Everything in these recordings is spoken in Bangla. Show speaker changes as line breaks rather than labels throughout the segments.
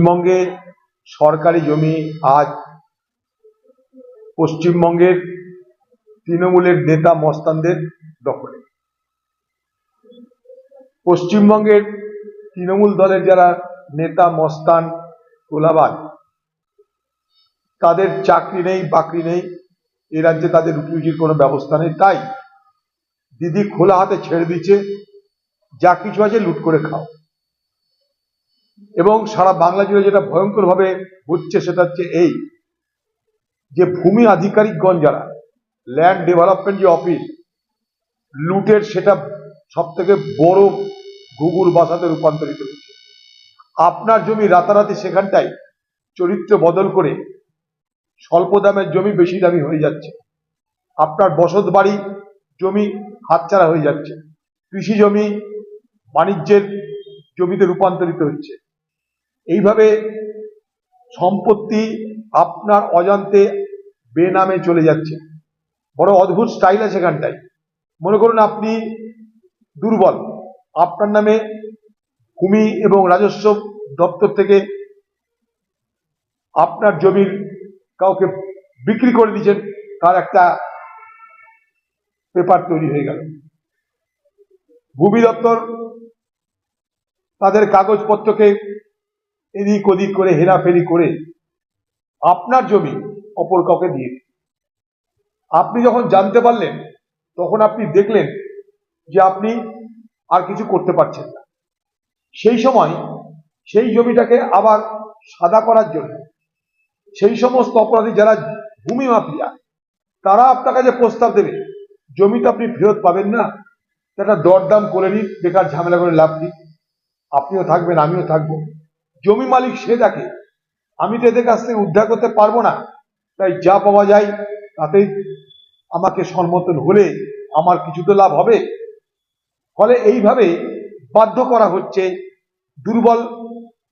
পশ্চিমবঙ্গে সরকারি জমি আজ পশ্চিমবঙ্গের তৃণমূলের নেতা মস্তানদের দখলে। পশ্চিমবঙ্গের তৃণমূল দলের যারা নেতা মস্তান তোলাবাজ, তাদের চাকরি নেই, বাকরি নেই, এ রাজ্যে তাদের রুটি রুজির কোনো ব্যবস্থা নেই। তাই দিদি খোলা হাতে ছেড়ে দিচ্ছে, যা কিছু আছে লুট করে খাও। এবং সারা বাংলা জুড়ে যেটা ভয়ঙ্কর ভাবে হচ্ছে সেটা হচ্ছে এই যে ভূমি আধিকারিকগণ যারা ল্যান্ড ডেভেলপমেন্ট যে অফিস লুটের, সেটা সব থেকে বড় ঘুঘুর বাসাতে রূপান্তরিত হচ্ছে। আপনার জমি রাতারাতি সেখানটাই চরিত্র বদল করে স্বল্প দামের জমি বেশি দামি হয়ে যাচ্ছে। আপনার বসত বাড়ি জমি হাতছাড়া হয়ে যাচ্ছে। কৃষি জমি বাণিজ্যের জমিতে রূপান্তরিত হচ্ছে। এইভাবে সম্পত্তি আপনার অজান্তে বেনামে চলে যাচ্ছে। বড় অদ্ভুত স্টাইল আছে এখানটায়। মনে করুন আপনি দুর্বল, আপনার নামে ভূমি এবং রাজস্ব দপ্তর থেকে আপনার জমির কাউকে বিক্রি করে দিচ্ছেন, তার একটা পেপার তৈরি হয়ে গেল। ভূমি দপ্তর তাদের কাগজপত্রকে এদিক ওদিক করে হেরাফেরি করে আপনার জমি অপর কাউকে দিয়ে দিন। আপনি যখন জানতে পারলেন তখন আপনি দেখলেন যে আপনি আর কিছু করতে পারছেন না। সেই সময় সেই জমিটাকে আবার সাদা করার জন্য সেই সমস্ত অপরাধী যারা ভূমি মাফিয়া, তারা আপনার কাছে প্রস্তাব দেবে জমিটা আপনি ফেরত পাবেন না, একটা দরদাম করে নিন, বেকার ঝামেলা করে লাভ নেই, আপনিও থাকবেন আমিও থাকবো। জমি মালিক সে দেখে আমি তো এদের কাছ থেকে উদ্ধার করতে পারবো না, তাই যা পাওয়া যায় তাতেই আমাকে সম্মতন হলে আমার কিছু তো লাভ হবে। ফলে এইভাবে বাধ্য করা হচ্ছে দুর্বল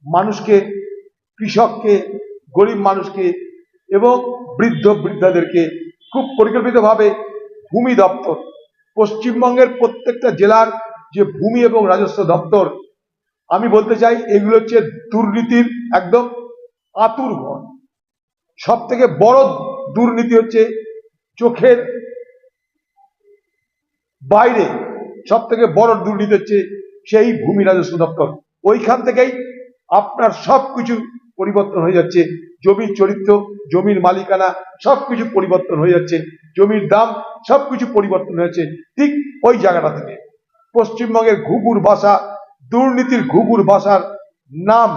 মানুষকে, কৃষককে, গরিব মানুষকে এবং বৃদ্ধ বৃদ্ধাদেরকে খুব পরিকল্পিতভাবে ভূমি দপ্তর, পশ্চিমবঙ্গের প্রত্যেকটা জেলার যে ভূমি এবং রাজস্ব দপ্তর, আমি বলতে চাই এগুলো হচ্ছে দুর্নীতির একদম আতুর ঘর। সব থেকে বড় দুর্নীতি হচ্ছে চোখের বাইরে, সব থেকে বড় দুর্নীতি হচ্ছে সেই ভূমি রাজস্ব দপ্তর। ওইখান থেকেই আপনার সবকিছু পরিবর্তন হয়ে যাচ্ছে। জমির চরিত্র, জমির মালিকানা সবকিছু পরিবর্তন হয়ে যাচ্ছে, জমির দাম সবকিছু পরিবর্তন হয়েছে ঠিক ওই জায়গাটা থেকে। পশ্চিমবঙ্গের ঘুঘুর বাসা, দুর্নীতির ঘুঘুর বাসার নাম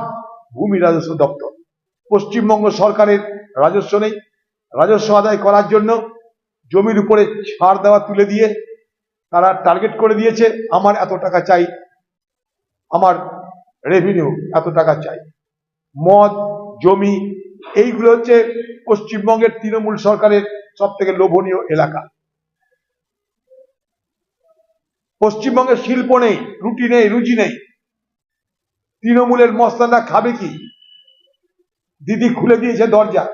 ভূমি রাজস্ব দপ্তর। পশ্চিমবঙ্গ সরকারের রাজস্ব নেই, রাজস্ব আদায় করার জন্য জমির উপরে ছাড় দেওয়া তুলে দিয়ে তারা টার্গেট করে দিয়েছে আমার এত টাকা চাই, আমার রেভিনিউ এত টাকা চাই। মদ, জমি, এইগুলো হচ্ছে পশ্চিমবঙ্গের তৃণমূল সরকারের সব থেকে লোভনীয় এলাকা। পশ্চিমবঙ্গের শিল্প নেই, রুটি নেই, রুজি নেই। তৃণমূলের মস্তানরা খাবে কি? দিদি খুলে দিয়েছে দরজা।